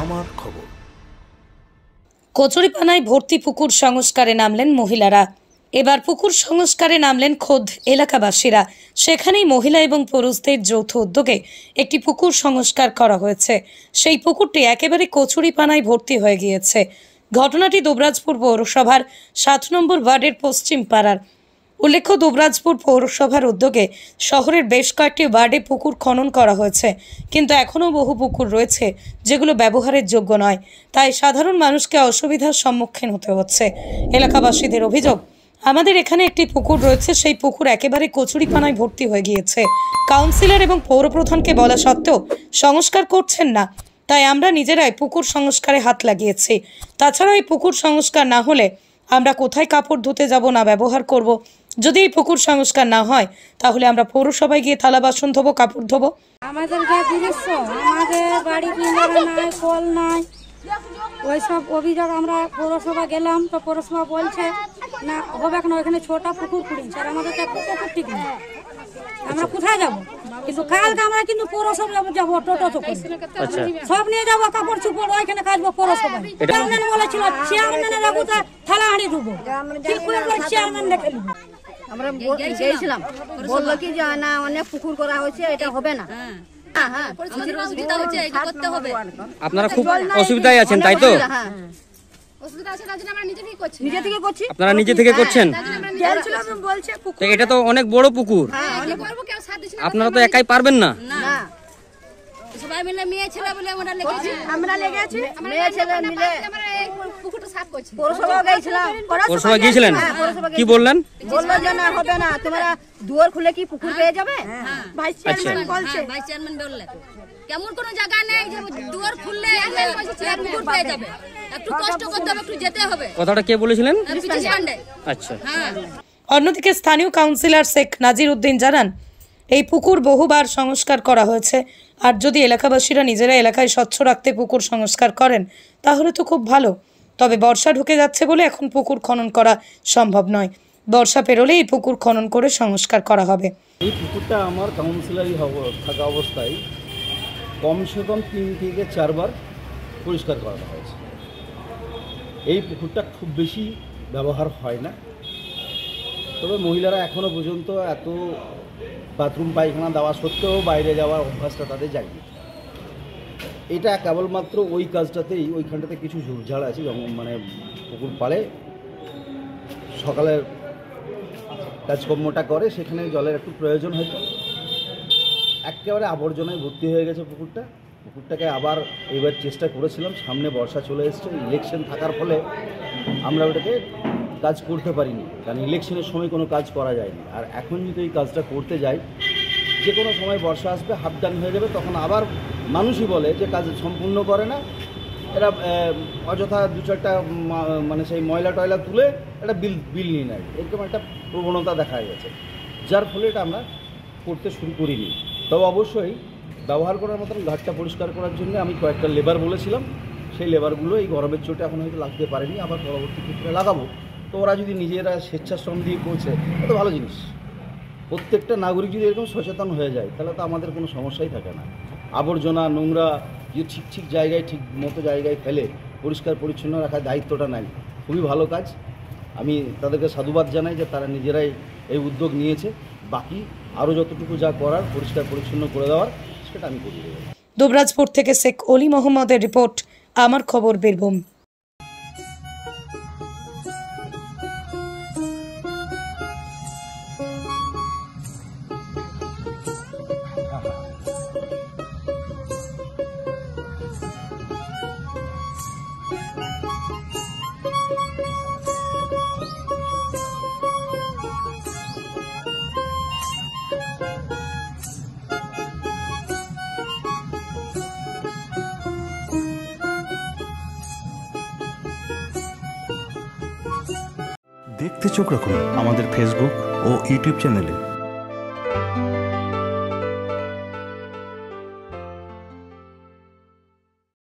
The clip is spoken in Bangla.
আমার খবর। কচুরিপানায় ভর্তি পুকুর সংস্কারে নামলেন মহিলারা। এবার পুকুর সংস্কারে নামলেন খোদ এলাকাবাসীরা। সেখানেই মহিলা এবং পুরুষদের যৌথ উদ্যোগে একটি পুকুর সংস্কার করা হয়েছে। সেই পুকুরটি একেবারে কচুরিপানায় ভর্তি হয়ে গিয়েছে। ঘটনাটি দুবরাজপুর পৌরসভার 7 নম্বর ওয়ার্ডের পশ্চিম পাড়ার। উল্লেখ্য, দুবরাজপুর পৌরসভার উদ্যোগে শহরের বেশ কয়েকটি ওয়ার্ডে পুকুর খনন করা হয়েছে, কিন্তু এখনও বহু পুকুর রয়েছে যেগুলো ব্যবহারের যোগ্য নয়। তাই সাধারণ মানুষকে অসুবিধার সম্মুখীন হতে হচ্ছে। এলাকাবাসীদের অভিযোগ, আমাদের এখানে একটি পুকুর রয়েছে, সেই পুকুর একেবারে কচুরিপানায় ভর্তি হয়ে গিয়েছে। কাউন্সিলর এবং পৌরপ্রধানকে বলা সত্ত্বেও সংস্কার করছেন না, তাই আমরা নিজেরাই পুকুর সংস্কারে হাত লাগিয়েছি। তাছাড়া এই পুকুর সংস্কার না হলে আমরা কোথায় কাপড় ধুতে যাব, না ব্যবহার করব? যদি এই পুকুর সংস্কার না হয় তাহলে আমরা পৌরসভায় গিয়ে থালা বাসন ধোবো, কাপড় ধোবো। আমাদের যা জিনিস, আমাদের বাড়ি কিনারা নাই, কল নাই, ওইসব অভিযোগ আমরা পৌরসভা গেলাম, তো পৌরসভা বলছে না হবে না, ওইখানে ছোটা পুকুর খুঁড়িয়েছে, আর আমাদের পুকুর ঠিক নেই, আমরা কোথায় যাব? কিন্তু কালকে আমরা কিন্তু পৌরসভা যাবো, টোটো তো সব নিয়ে যাবো, কাপড় চুপড় ওইখানে কাচবো পৌরসভা। চেয়ারম্যান বলেছিল চেয়ারম্যানের রাখবো, থালা হাঁড়ি ধুবো, চেয়ারম্যান দেখে নিবো। আমরা গিয়েছিলাম, বললো কি যে না অনেক পুকুর করা হয়েছে, এটা হবে না। আপনারা খুব অসুবিধায় আছেন, তাই তো? আপনারা নিজে থেকে করছেন? এটা তো অনেক বড় পুকুর, আপনারা তো একাই পারবেন না। সবাই মিলে মেয়ে ছেলে বলে আমরা লেগেছি, মেয়ে ছেলে মিলে পুকুরটা সাফ করছি। পৌরসভা গিয়েছিলেন, কি বললেন? বললো যে না হবে না, তোমরা দুয়ার খুলে কি পুকুর পেয়ে যাবে? ভাইস চেয়ারম্যান বলছে, ভাইস চেয়ারম্যান বললে কেমন কোনো জায়গা নেই যে দুয়ার খুললে পুকুর পেয়ে যাবে, একটু কষ্ট করতে হবে, একটু যেতে হবে। কথাটা কে বলেছিলেন? আচ্ছা। অন্যদিকে স্থানীয় কাউন্সিলর শেখ নাজির উদ্দিন জানান, এই পুকুর বহুবার সংস্কার করা হয়েছে, আর যদি এলাকাবাসীরা নিজেরা এলাকায় স্বচ্ছ রাখতে পুকুর সংস্কার করেন তাহলে তো খুব ভালো। তবে বর্ষা ঢুকে যাচ্ছে বলে এখন পুকুর খনন করা সম্ভব নয়। বর্ষা পেরোলে এই পুকুর খনন করে সংস্কার করা হবে। এই পুকুরটা আমার কাউন্সিলারই থাকা অবস্থায় কমসে কম 3 থেকে 4 বার পরিষ্কার করা হয়েছে। এই পুকুরটা খুব বেশি ব্যবহার হয় না, তবে মহিলারা এখনও পর্যন্ত এত বাথরুম পায়খানা দেওয়া সত্ত্বেও বাইরে যাওয়ার অভ্যাসটা তাদের যায়নি। এটা কেবলমাত্র ওই কাজটাতেই, ওইখানটাতে কিছু ঝোপঝাড় আছে, মানে পুকুর পাড়ে সকালের কাজকর্মটা করে, সেখানে জলের একটু প্রয়োজন হয়তো। একেবারে আবর্জনায় ভর্তি হয়ে গেছে পুকুরটাকে আবার এবার চেষ্টা করেছিলাম, সামনে বর্ষা চলে এসছে, ইলেকশন থাকার ফলে আমরা ওটাকে কাজ করতে পারিনি, কারণ ইলেকশনের সময় কোনো কাজ করা যায়নি। আর এখন যদি এই কাজটা করতে যাই, যে কোনো সময় বর্ষা আসবে, হাফ ডান হয়ে যাবে, তখন আবার মানুষই বলে যে কাজ সম্পূর্ণ করে না, এরা অযথা 2-4টা মানে সেই ময়লা টয়লা তুলে একটা বিল নিয়ে নেয়, এরকম একটা প্রবণতা দেখা গেছে, যার ফলে এটা আমরা করতে শুরু করিনি। তবে অবশ্যই ব্যবহার করার মতন ঘাটটা পরিষ্কার করার জন্য আমি কয়েকটা লেবার বলেছিলাম, সেই লেবারগুলো এই গরমের চোটে এখন হয়তো লাগতে পারেনি, আবার পরবর্তী ক্ষেত্রে লাগাবো। তো ওরা যদি নিজেরা স্বেচ্ছাশ্রম দিয়ে করছে, এটা ভালো জিনিস। প্রত্যেকটা নাগরিক যদি এরকম সচেতন হয়ে যায় তাহলে তো আমাদের কোনো সমস্যাই থাকে না। আবর্জনা নোংরা যে ঠিক জায়গায়, ঠিক মতো জায়গায় ফেলে পরিষ্কার পরিচ্ছন্ন রাখার দায়িত্বটা নেয়, খুবই ভালো কাজ। আমি তাদেরকে সাধুবাদ জানাই যে তারা নিজেরাই এই উদ্যোগ নিয়েছে। বাকি আরও যতটুকু যা করার পরিষ্কার পরিচ্ছন্ন করে দেওয়ার, সেটা আমি করে দেবো। দুবরাজপুর থেকে শেখ অলি মোহাম্মদের রিপোর্ট, আমার খবর, বীরভূম। দেখতে চোখ রাখুন আমাদের ফেসবুক ও ইউটিউব চ্যানেলে।